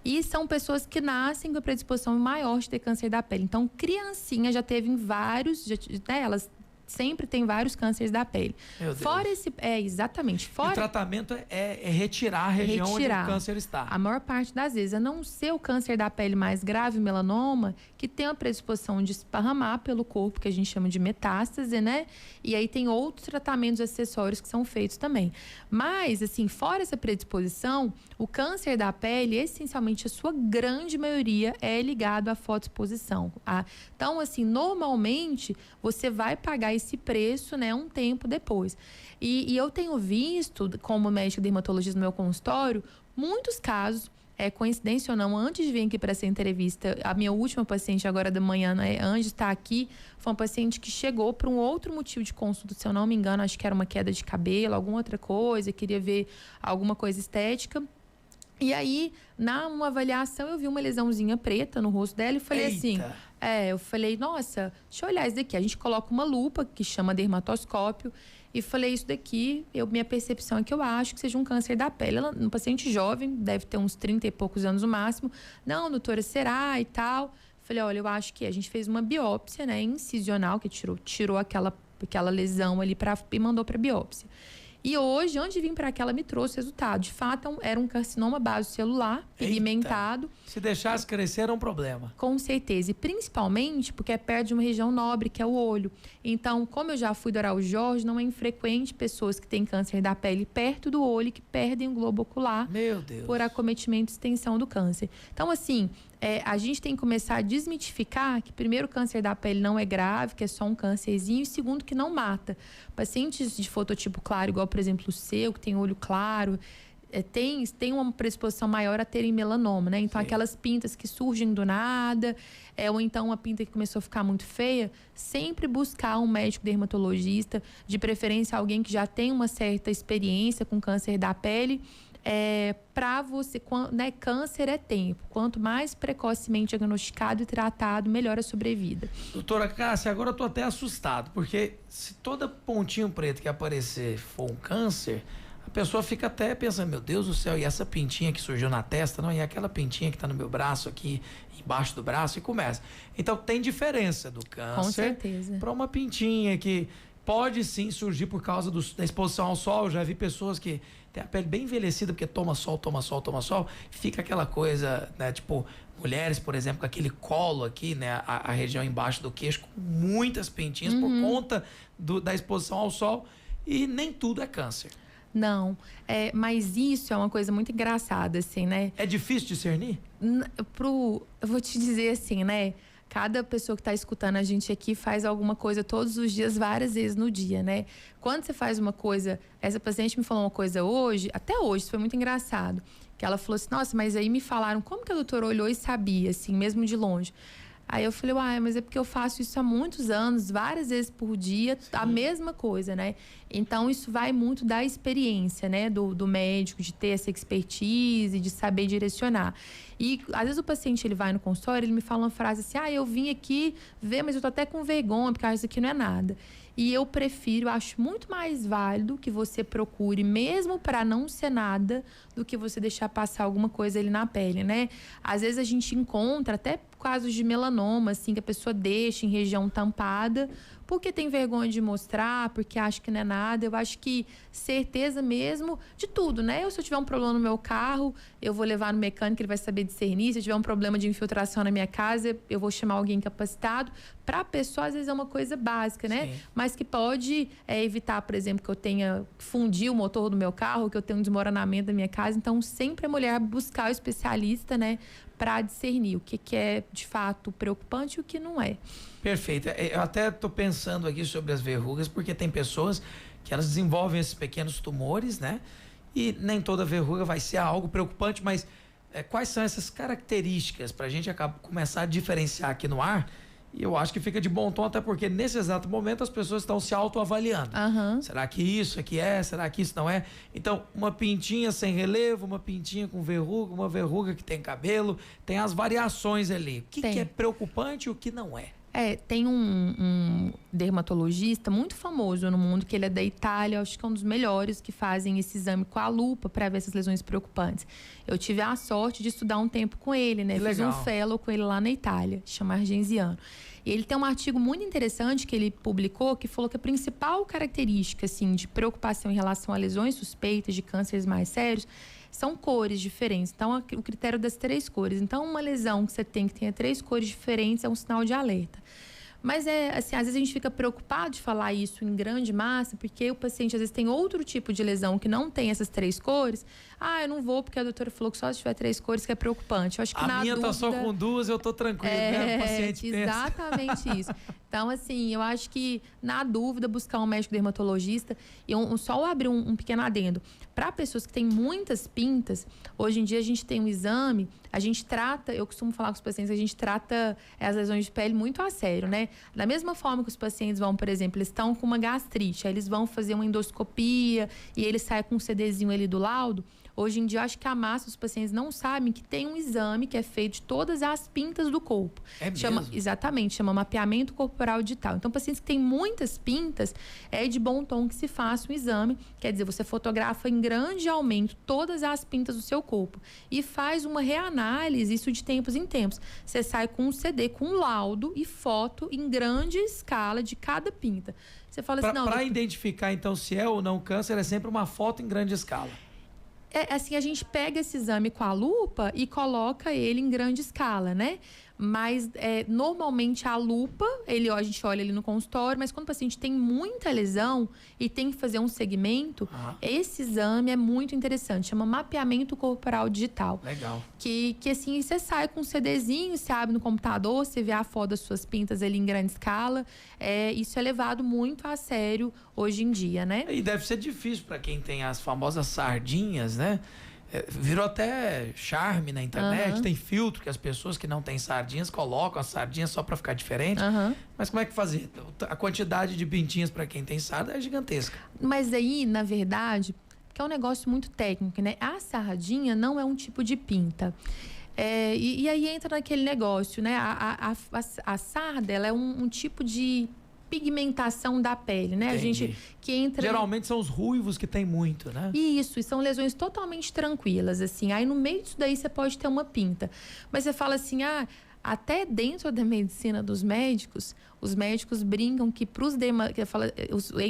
E são pessoas que nascem com a predisposição maior de ter câncer da pele. Então, criancinha já teve em vários, elas sempre tem vários cânceres da pele. Meu Deus. Fora esse... exatamente. Fora... O tratamento é retirar a região onde o câncer está. A maior parte das vezes, a não ser o câncer da pele mais grave, o melanoma, que tem a predisposição de esparramar pelo corpo, que a gente chama de metástase, né? E aí tem outros tratamentos acessórios que são feitos também. Mas, assim, fora essa predisposição, o câncer da pele, essencialmente, a sua grande maioria é ligado à fotoexposição. Então, assim, normalmente, você vai pagar esse preço, né, um tempo depois. E eu tenho visto, como médico dermatologista no meu consultório, muitos casos, coincidência ou não, antes de vir aqui para essa entrevista, a minha última paciente agora da manhã, né, antes de estar aqui, foi uma paciente que chegou por um outro motivo de consulta, se eu não me engano, acho que era uma queda de cabelo, alguma outra coisa, queria ver alguma coisa estética. E aí, numa avaliação, eu vi uma lesãozinha preta no rosto dela e falei assim... eu falei, nossa, deixa eu olhar isso daqui. A gente coloca uma lupa, que chama dermatoscópio, e falei, isso daqui, minha percepção é que eu acho que seja um câncer da pele. Ela, um paciente jovem, deve ter uns 30 e poucos anos no máximo. Não, doutora, será e tal? Falei, olha, eu acho que a gente fez uma biópsia, né, incisional, que tirou aquela lesão ali e mandou para biópsia. E hoje, antes de vir para cá, ela me trouxe resultado. De fato, era um carcinoma basocelular, pigmentado. Se deixasse crescer, era um problema. Com certeza. E principalmente porque é perto de uma região nobre, que é o olho. Então, como eu já fui do Araújo Jorge, não é infrequente pessoas que têm câncer da pele perto do olho que perdem o globo ocular. Meu Deus. Por acometimento e extensão do câncer. Então, assim... a gente tem que começar a desmitificar que, primeiro, o câncer da pele não é grave, que é só um câncerzinho, e segundo, que não mata. Pacientes de fototipo claro, igual, por exemplo, o seu, que tem olho claro, tem uma predisposição maior a terem melanoma, né? Então, Sim. aquelas pintas que surgem do nada, ou então uma pinta que começou a ficar muito feia, sempre buscar um médico dermatologista, de preferência alguém que já tem uma certa experiência com câncer da pele, para você, né? Câncer é tempo. Quanto mais precocemente diagnosticado e tratado, melhor a sobrevida. Doutora Cássia, agora eu tô até assustado, porque se toda pontinho preto que aparecer for um câncer, a pessoa fica até pensando, meu Deus do céu, e essa pintinha que surgiu na testa, não, e aquela pintinha que tá no meu braço aqui, embaixo do braço, e começa. Então tem diferença do câncer para uma pintinha que pode sim surgir por causa da exposição ao sol. Eu já vi pessoas que têm a pele bem envelhecida porque toma sol, fica aquela coisa, né, tipo mulheres, por exemplo, com aquele colo aqui, né, a região embaixo do queixo, com muitas pintinhas por conta da exposição ao sol, e nem tudo é câncer. Não, mas isso é uma coisa muito engraçada, assim, né? É difícil discernir? Eu vou te dizer assim, né? Cada pessoa que está escutando a gente aqui faz alguma coisa todos os dias, várias vezes no dia, né? Quando você faz uma coisa... Essa paciente me falou uma coisa hoje, até hoje, isso foi muito engraçado. Que ela falou assim, nossa, mas aí me falaram, como que a doutora olhou e sabia, assim, mesmo de longe? Aí eu falei, mas é porque eu faço isso há muitos anos, várias vezes por dia, a mesma coisa, né? Então, isso vai muito da experiência, né? Do médico, de ter essa expertise, de saber direcionar. E, às vezes, o paciente, ele vai no consultório, ele me fala uma frase assim, eu vim aqui ver, mas eu tô até com vergonha, porque isso aqui não é nada. E eu acho muito mais válido que você procure, mesmo para não ser nada, do que você deixar passar alguma coisa ali na pele, né? Às vezes a gente encontra até casos de melanoma, assim, que a pessoa deixa em região tampada, porque tem vergonha de mostrar, porque acha que não é nada. Eu acho que certeza mesmo de tudo, né? Se eu tiver um problema no meu carro, eu vou levar no mecânico, ele vai saber discernir. Se eu tiver um problema de infiltração na minha casa, eu vou chamar alguém capacitado. Para a pessoa, às vezes é uma coisa básica, né? Sim. Mas que pode evitar, por exemplo, que eu tenha fundir o motor do meu carro, que eu tenha um desmoronamento da minha casa. Então, sempre a mulher buscar o especialista, né? Para discernir o que é de fato preocupante e o que não é. Perfeito. Eu até estou pensando aqui sobre as verrugas, porque tem pessoas que elas desenvolvem esses pequenos tumores, né? E nem toda verruga vai ser algo preocupante, mas quais são essas características para a gente começar a diferenciar aqui no ar? E eu acho que fica de bom tom, até porque nesse exato momento as pessoas estão se autoavaliando. Será que isso aqui é? Será que isso não é? Então, uma pintinha sem relevo, uma pintinha com verruga, uma verruga que tem cabelo, tem as variações ali. O que é preocupante e o que não é? Tem um dermatologista muito famoso no mundo, que ele é da Itália, acho que é um dos melhores que fazem esse exame com a lupa para ver essas lesões preocupantes. Eu tive a sorte de estudar um tempo com ele, né? Fiz um fellow com ele lá na Itália, chama Argenziano. E ele tem um artigo muito interessante que ele publicou, que falou que a principal característica, assim, de preocupação em relação a lesões suspeitas de cânceres mais sérios são cores diferentes. Então, o critério das 3 cores. Então, uma lesão que você tem que tenha 3 cores diferentes é um sinal de alerta. Mas assim, às vezes a gente fica preocupado de falar isso em grande massa, porque o paciente às vezes tem outro tipo de lesão que não tem essas 3 cores. Eu não vou porque a doutora falou que só se tiver 3 cores que é preocupante. Eu acho que a minha tá só com 2, eu tô tranquilo, né? O paciente exatamente pensa. Isso. Então, assim, eu acho que, na dúvida, buscar um médico dermatologista. E só abrir um pequeno adendo. Para pessoas que têm muitas pintas, hoje em dia a gente tem um exame, a gente trata, eu costumo falar com os pacientes, a gente trata as lesões de pele muito a sério, né? Da mesma forma que os pacientes vão, por exemplo, eles estão com uma gastrite, aí eles vão fazer uma endoscopia e eles saem com um CDzinho ali do laudo. Hoje em dia, eu acho que a massa dos pacientes não sabem que tem um exame que é feito de todas as pintas do corpo. Exatamente, chama mapeamento corporal digital. Então, pacientes que têm muitas pintas, é de bom tom que se faça um exame. Quer dizer, você fotografa em grande aumento todas as pintas do seu corpo e faz uma reanálise, isso de tempos em tempos. Você sai com um CD, com um laudo e foto em grande escala de cada pinta. Você fala assim, não... Para identificar, então, se é ou não câncer, é sempre uma foto em grande escala. Assim, a gente pega esse exame com a lupa e coloca ele em grande escala, né? Mas normalmente a lupa, a gente olha ali no consultório, mas quando o paciente tem muita lesão e tem que fazer um segmento, esse exame é muito interessante, chama mapeamento corporal digital. Legal. Que assim, você sai com um CDzinho, você abre no computador, você vê a foto das suas pintas ali em grande escala. Isso é levado muito a sério hoje em dia, né? E deve ser difícil para quem tem as famosas sardinhas, né? Virou até charme na internet, tem filtro que as pessoas que não têm sardinhas colocam as sardinhas só para ficar diferente. Mas como é que fazer? A quantidade de pintinhas para quem tem sarda é gigantesca. Mas aí, na verdade, que é um negócio muito técnico, né? A sardinha não é um tipo de pinta. E aí entra naquele negócio, né? A sarda, ela é um tipo de pigmentação da pele, né? Entendi. A gente que entra... Geralmente são os ruivos que tem muito, né? Isso, e são lesões totalmente tranquilas, assim. Aí no meio disso daí você pode ter uma pinta. Mas você fala assim, até dentro da medicina dos médicos, os médicos brincam que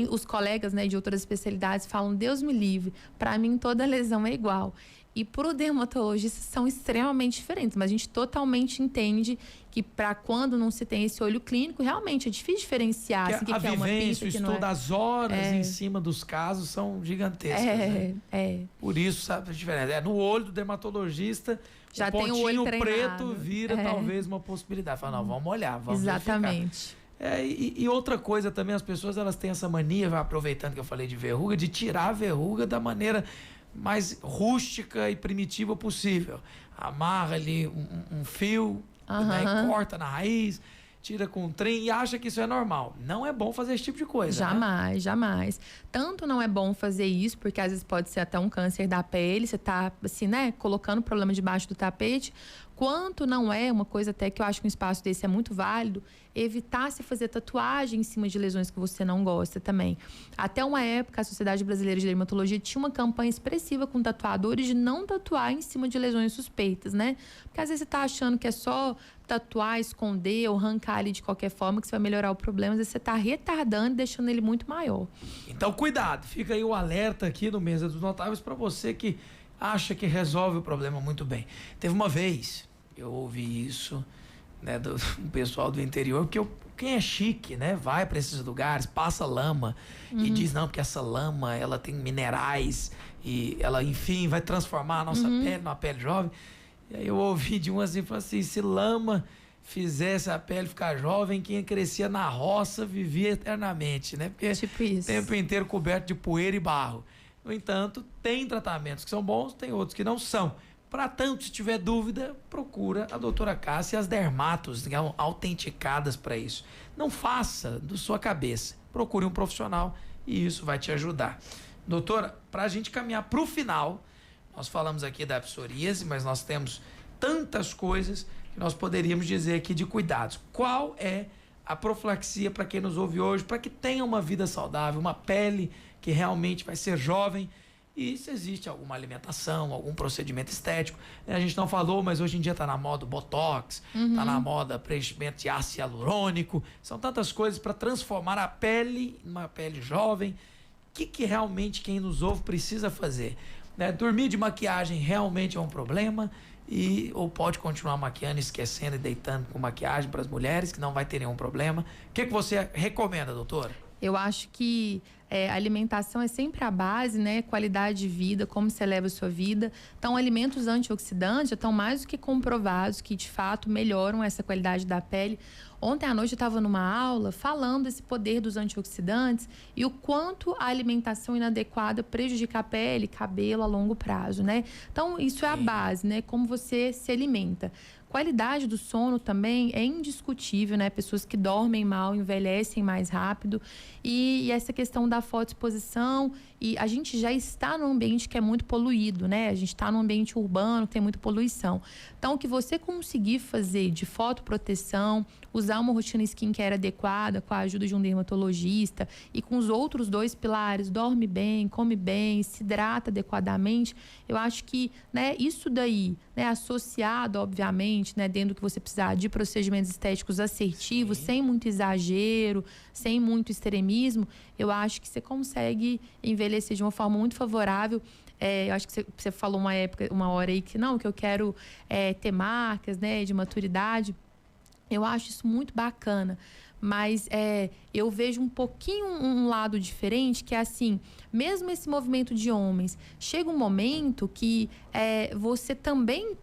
os colegas, né, de outras especialidades falam, Deus me livre, para mim toda lesão é igual. E para o dermatologista são extremamente diferentes, mas a gente totalmente entende que para quando não se tem esse olho clínico, realmente é difícil diferenciar. Assim, a vivência, o estudo, as horas em cima dos casos são gigantescas. Né? Por isso, sabe a diferença. No olho do dermatologista, já o tem pontinho o olho preto vira talvez uma possibilidade. Fala, não, vamos olhar, vamos exatamente. verificar. E outra coisa também, as pessoas elas têm essa mania, aproveitando que eu falei de verruga, de tirar a verruga da maneira mais rústica e primitiva possível. Amarra ali um fio, né, e corta na raiz, tira com um trem e acha que isso é normal. Não é bom fazer esse tipo de coisa. Jamais, né? Jamais. Tanto não é bom fazer isso, porque às vezes pode ser até um câncer da pele, você tá assim, né, colocando o problema debaixo do tapete, quanto não é uma coisa até que eu acho que um espaço desse é muito válido, evitar se fazer tatuagem em cima de lesões que você não gosta também. Até uma época, a Sociedade Brasileira de Dermatologia tinha uma campanha expressiva com tatuadores de não tatuar em cima de lesões suspeitas, né? Porque às vezes você tá achando que é só tatuar, esconder ou arrancar ali de qualquer forma que você vai melhorar o problema, às vezes você tá retardando e deixando ele muito maior. Então, cuidado. Fica aí o alerta aqui no Mesa dos Notáveis para você que acha que resolve o problema muito bem. Teve uma vez, eu ouvi isso, né, do pessoal do interior, que quem é chique, né, vai para esses lugares, passa lama e diz, não, porque essa lama, ela tem minerais e ela, enfim, vai transformar a nossa pele numa pele jovem. E aí eu ouvi de um assim, falou assim, se lama fizesse a pele ficar jovem, quem crescia na roça vivia eternamente, né? Porque tipo isso. O tempo inteiro coberto de poeira e barro. No entanto, tem tratamentos que são bons, tem outros que não são. Para tanto, se tiver dúvida, procura a doutora Cássia e as dermatos, que são autenticadas para isso. Não faça da sua cabeça. Procure um profissional e isso vai te ajudar. Doutora, para a gente caminhar para o final, nós falamos aqui da psoríase, mas nós temos tantas coisas que nós poderíamos dizer aqui de cuidados. Qual é a profilaxia para quem nos ouve hoje, para que tenha uma vida saudável, uma pele que realmente vai ser jovem? E se existe alguma alimentação, algum procedimento estético. A gente não falou, mas hoje em dia está na moda o Botox, está na moda preenchimento de ácido hialurônico. São tantas coisas para transformar a pele em uma pele jovem. O que realmente quem nos ouve precisa fazer? Né? Dormir de maquiagem realmente é um problema? Ou pode continuar maquiando, esquecendo e deitando com maquiagem para as mulheres, que não vai ter nenhum problema. O que você recomenda, doutora? Eu acho que a alimentação é sempre a base, né? Qualidade de vida, como você leva a sua vida. Então, alimentos antioxidantes já estão mais do que comprovados que, de fato, melhoram essa qualidade da pele. Ontem à noite eu estava numa aula falando desse poder dos antioxidantes e o quanto a alimentação inadequada prejudica a pele, cabelo a longo prazo, né? Então, isso é a base, né? Como você se alimenta. Qualidade do sono também é indiscutível, né? Pessoas que dormem mal envelhecem mais rápido. E essa questão da fotoexposição, e a gente já está num ambiente que é muito poluído, né? A gente está num ambiente urbano que tem muita poluição. Então, o que você conseguir fazer de fotoproteção, usar uma rotina skincare adequada com a ajuda de um dermatologista e com os outros dois pilares, dorme bem, come bem, se hidrata adequadamente, eu acho que, né, isso daí, né, associado, obviamente, né, dentro do que você precisar de procedimentos estéticos assertivos, sem muito exagero, sem muito extremismo, eu acho que você consegue envelhecer de uma forma muito favorável. Eu acho que você falou uma hora aí que não, que eu quero ter marcas, né, de maturidade. Eu acho isso muito bacana. Mas eu vejo um pouquinho um lado diferente, que é assim, mesmo esse movimento de homens, chega um momento que você também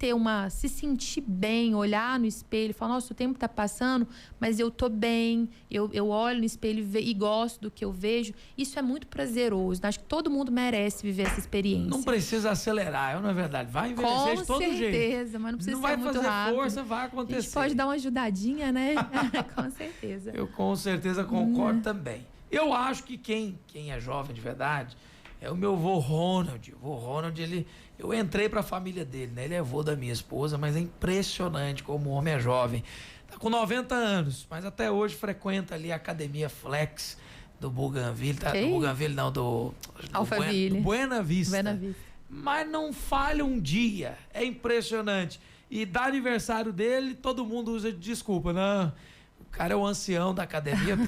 se sentir bem, olhar no espelho, falar, nossa, o tempo tá passando, mas eu tô bem, eu olho no espelho e gosto do que eu vejo. Isso é muito prazeroso. Acho que todo mundo merece viver essa experiência. Não precisa acelerar, não é verdade? Vai envelhecer de todo jeito. Com certeza, mas não precisa ser muito rápido. Não vai fazer força, vai acontecer. A gente pode dar uma ajudadinha, né? Com certeza. Eu com certeza concordo também. Eu acho que quem é jovem de verdade é o meu avô Ronald. O avô Ronald, eu entrei para a família dele, né? Ele é avô da minha esposa, mas é impressionante como o homem é jovem. Tá com 90 anos, mas até hoje frequenta ali a Academia Flex do Bougainville. Tá? Do Bougainville não, do Alphaville. Do Buena Vista. Buena Vista. Mas não falha um dia. É impressionante. E da aniversário dele, todo mundo usa de desculpa, não... O cara é o ancião da academia,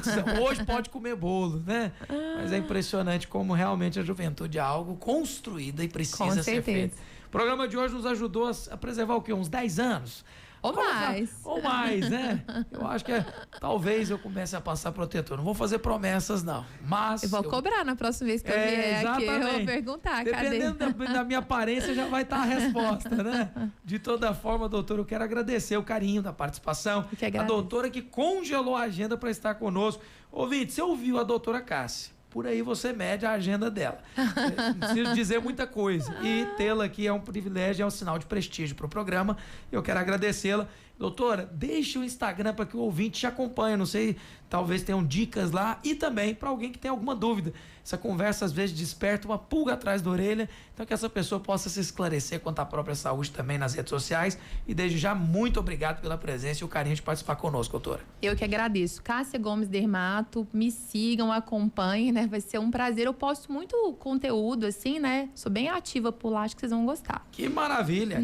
hoje pode comer bolo, né? Mas é impressionante como realmente a juventude é algo construída e precisa ser feito. O programa de hoje nos ajudou a preservar o quê? Uns 10 anos? Ou mais. Ou mais, né? Eu acho que talvez eu comece a passar protetor. Não vou fazer promessas, não. Mas eu vou cobrar na próxima vez que eu vier aqui. Eu vou perguntar, dependendo da minha aparência, já vai estar a resposta, né? De toda forma, doutora, eu quero agradecer o carinho da participação. A doutora que congelou a agenda para estar conosco. Ouvinte, você ouviu a doutora Cássia? Por aí você mede a agenda dela. Não preciso dizer muita coisa. E tê-la aqui é um privilégio, é um sinal de prestígio para o programa. Eu quero agradecê-la. Doutora, deixe o Instagram para que o ouvinte te acompanhe. Não sei, talvez tenham dicas lá. E também para alguém que tem alguma dúvida. Essa conversa às vezes desperta uma pulga atrás da orelha. Então que essa pessoa possa se esclarecer quanto à própria saúde também nas redes sociais. E desde já, muito obrigado pela presença e o carinho de participar conosco, doutora. Eu que agradeço. Cássia Gomes Dermato, me sigam, acompanhem, né? Vai ser um prazer. Eu posto muito conteúdo, assim, né? Sou bem ativa por lá, acho que vocês vão gostar. Que maravilha!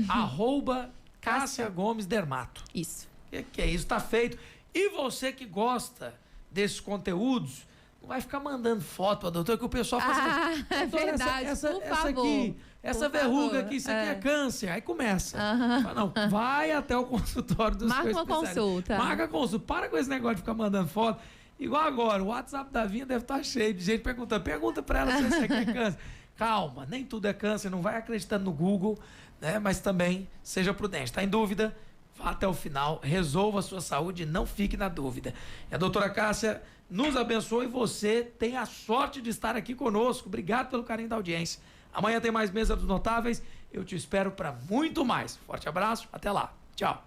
@Cássia Gomes Dermato. Isso. Que é isso, tá feito. E você que gosta desses conteúdos, não vai ficar mandando foto, doutor, que o pessoal fala assim, é verdade, essa verruga aqui, isso aqui é câncer. Aí começa. Fala, não, vai até o consultório dos Marca uma consulta. Marca a consulta. Para com esse negócio de ficar mandando foto. Igual agora, o WhatsApp da Vinha deve estar cheio de gente perguntando. Pergunta pra ela se isso aqui é câncer. Calma, nem tudo é câncer, não vai acreditando no Google, né? Mas também seja prudente. Está em dúvida? Vá até o final, resolva a sua saúde e não fique na dúvida. E a doutora Cássia nos abençoe e você tem a sorte de estar aqui conosco. Obrigado pelo carinho da audiência. Amanhã tem mais Mesa dos Notáveis. Eu te espero para muito mais. Forte abraço, até lá. Tchau.